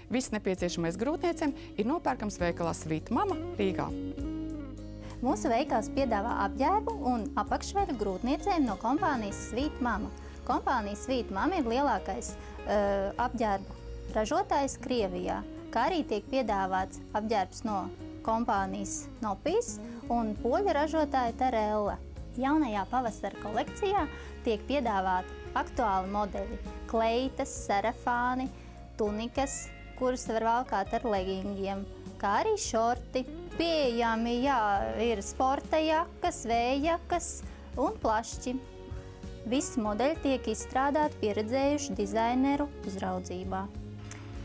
Viss nepieciešamais grūtniecēm ir nopērkams veikalā Sweet Mama Rīgā. Mūsu veikals piedāvā apģērbu un apakšveļu grūtniecēm no kompānijas Sweet Mama. Kompānija Sweet Mama ir lielākais apģērbu ražotājs Krievijā, kā arī tiek piedāvāts apģērbs no kompānijas Nopijs un poļu ražotāja Terelle. Jaunajā pavasara kolekcijā tiek piedāvāti aktuāli modeļi – kleitas, sarafāni, tunikas, kuras var valkāt ar legingiem, kā arī šorti. Pieejami ir sporta jakas, vējjakas un plašķi. Visi modeļi tiek izstrādāti pieredzējuši dizaineru uzraudzībā.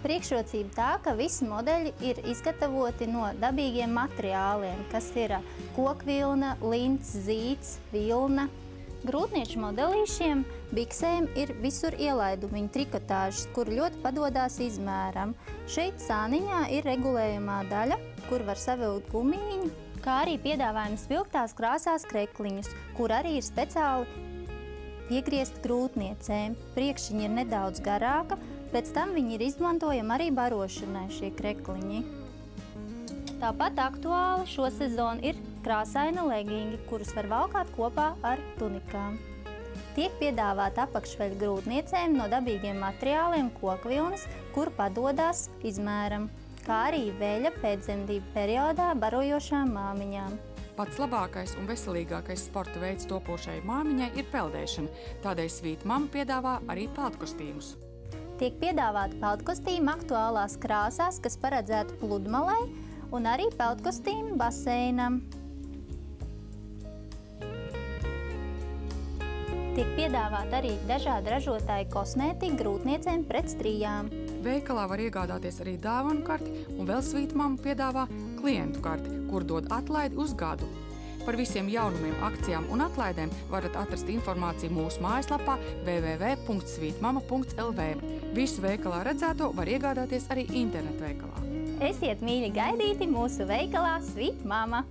Priekšrocība tā, ka visi modeļi ir izgatavoti no dabīgiem materiāliem, kas ir kokvilna, lints, zīts, vilna. Grūtnieču modelīšiem, biksēm ir visur ielaidumiņu trikotāžas, kur ļoti padodās izmēram. Šeit sāniņā ir regulējumā daļa, kur var savilkt gumīņu, kā arī piedāvājums vilktās krāsās krekliņus, kur arī ir speciāli piegriezt grūtniecēm. Priekšiņa ir nedaudz garāka, pēc tam viņi ir izmantojami arī barošanai šie krekliņi. Tāpat aktuāli šo sezonu ir krāsaina legingi, kurus var valkāt kopā ar tunikām. Tiek piedāvāta apakšveļa grūtniecēm no dabīgiem materiāliem kokvilnas, kur padodās izmēram, kā arī veļa pēcdzemdību periodā barojošām māmiņām. Pats labākais un veselīgākais sporta veids topošai māmiņai ir peldēšana, tādēļ Sweet Mama piedāvā arī peldkostīmus. Tiek piedāvāti peldkostīmi aktuālās krāsās, kas paredzētu pludmalei, un arī peldkostīmi baseinam. Tiek piedāvāta arī dažādi ražotāji kosmētika grūtniecēm pret strijām. Veikalā var iegādāties arī dāvanu karti, un vēl Sweet Mama piedāvā klientu karti, kur dod atlaidi uz gadu. Par visiem jaunumiem, akcijām un atlaidēm varat atrast informāciju mūsu mājaslapā www.sweetmama.lv. Visu veikalā redzēto var iegādāties arī internetveikalā. Esiet mīļi gaidīti mūsu veikalā Sweet Mama!